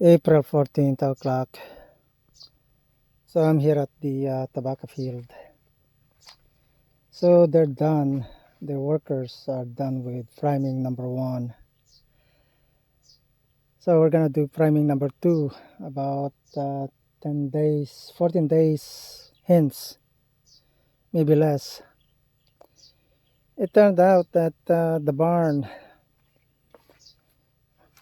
April 14th o'clock. So I'm here at the tobacco field. So they're done. The workers are done with priming number 1. So we're gonna do priming number 2 about 10 days, 14 days hence, maybe less. It turned out that the barn,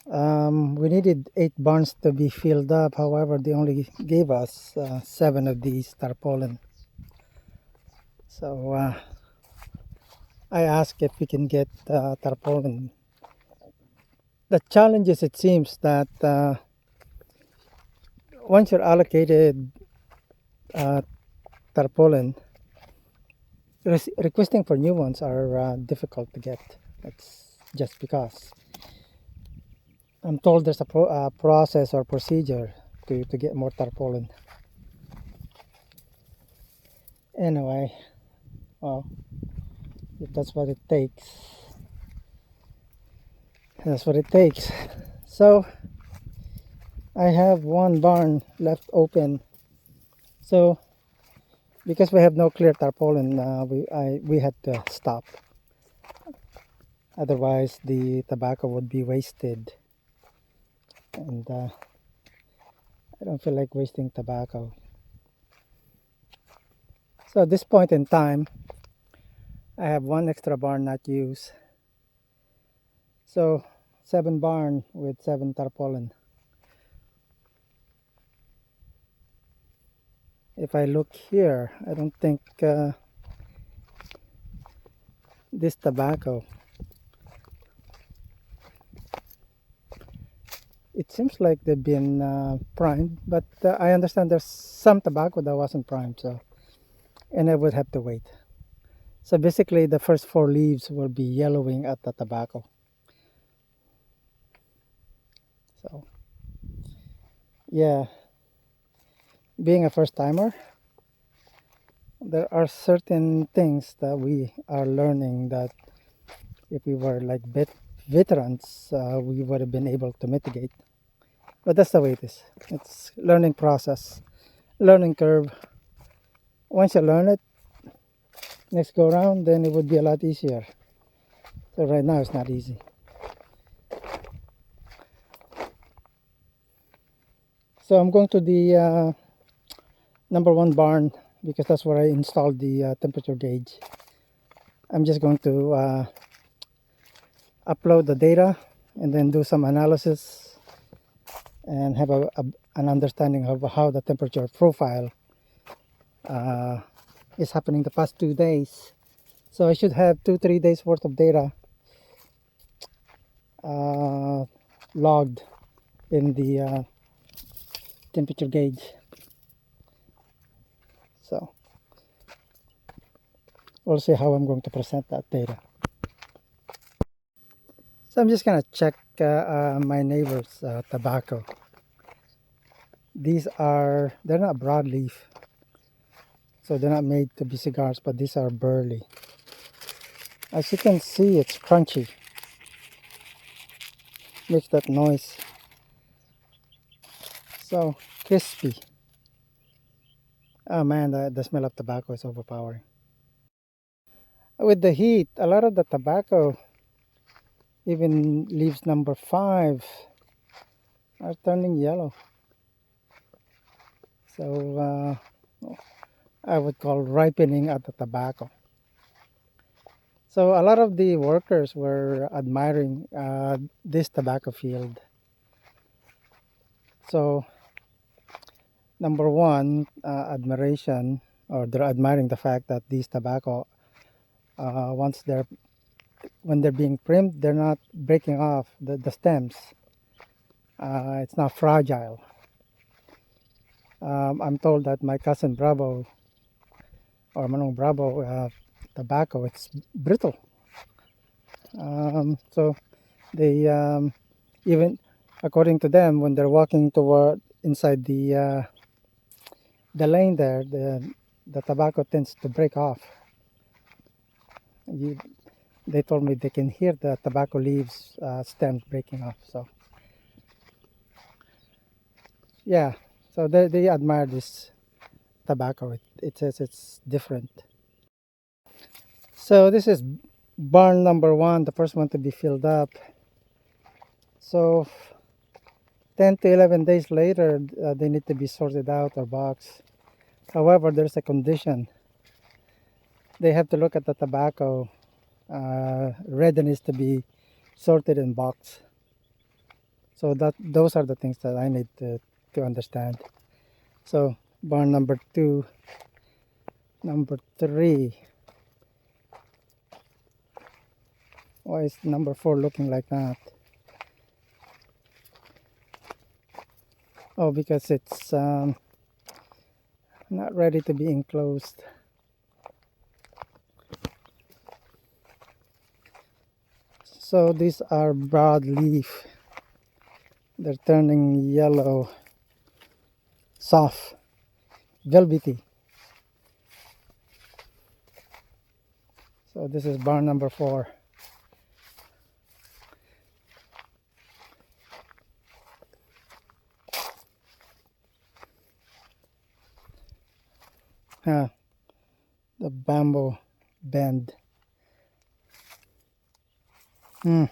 we needed 8 barns to be filled up. However, they only gave us 7 of these tarpaulin. So I asked if we can get tarpaulin. The challenge is, it seems that once you're allocated tarpaulin, requesting for new ones are difficult to get. That's just because I'm told there's a process or procedure to get more tarpaulin. Anyway, well, if that's what it takes, that's what it takes. So I have one barn left open. So because we have no clear tarpaulin, we had to stop. Otherwise, the tobacco would be wasted, and I don't feel like wasting tobacco. So at this point in time, I have one extra barn not used. So 7 barn with 7 tarpaulin. If I look here, I don't think this tobacco, it seems like they've been primed, but I understand there's some tobacco that wasn't primed, so, and I would have to wait. So basically the first 4 leaves will be yellowing at the tobacco. So yeah, being a first timer, there are certain things that we are learning that if we were like veterans, we would have been able to mitigate. But that's the way it is. It's learning process, learning curve. Once you learn it, next go around, then it would be a lot easier. So right now it's not easy. So I'm going to the number 1 barn because that's where I installed the temperature gauge. I'm just going to upload the data and then do some analysis and have an understanding of how the temperature profile is happening the past 2 days. So I should have 2-3 days worth of data logged in the temperature gauge. So we'll see how I'm going to present that data. So I'm just gonna check my neighbor's tobacco. They're not broadleaf, so they're not made to be cigars, but these are burley. As you can see, it's crunchy, makes that noise. So crispy. Oh man, the smell of tobacco is overpowering. With the heat, a lot of the tobacco, even leaves number 5, are turning yellow. So I would call ripening at the tobacco. So a lot of the workers were admiring this tobacco field. So number 1, admiration, or they're admiring the fact that these tobacco, when they're being primed, they're not breaking off the stems. It's not fragile. I'm told that my cousin Bravo, or Manong Bravo tobacco, it's brittle. So they even according to them, when they're walking toward inside the lane there, the tobacco tends to break off. They told me they can hear the tobacco leaves stems breaking off. So yeah, so they admire this tobacco. It says it's different. So this is barn number one, the first one to be filled up. So 10 to 11 days later, they need to be sorted out or boxed. However, there's a condition. They have to look at the tobacco readiness to be sorted and boxed. So those are the things that I need to understand. So barn number two, number three. Why is number four looking like that? Oh, because it's not ready to be enclosed. So these are broadleaf. They're turning yellow, soft, velvety. So this is barn number four. The bamboo bend. Need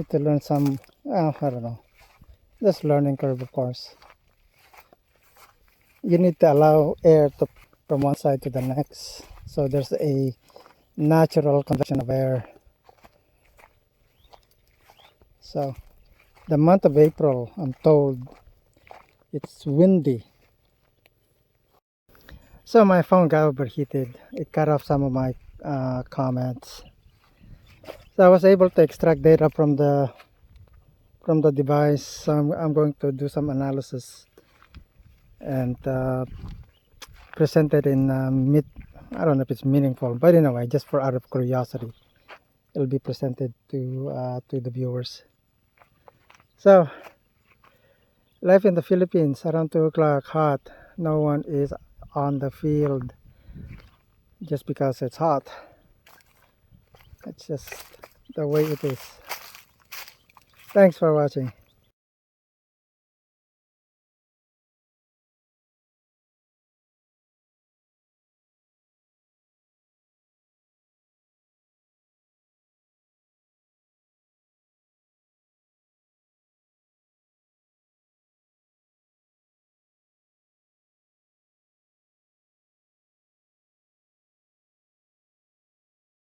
to learn some, I don't know. Just learning curve, of course. You need to allow air to from one side to the next. So there's a natural convection of air. So the month of April, I'm told, it's windy. So my phone got overheated. It cut off some of my comments. So I was able to extract data from the device. So I'm going to do some analysis and present it in I don't know if it's meaningful, but anyway, just for out of curiosity, it'll be presented to the viewers. So life in the Philippines around 2 o'clock, hot. No one is on the field just because it's hot. It's just the way it is. Thanks for watching.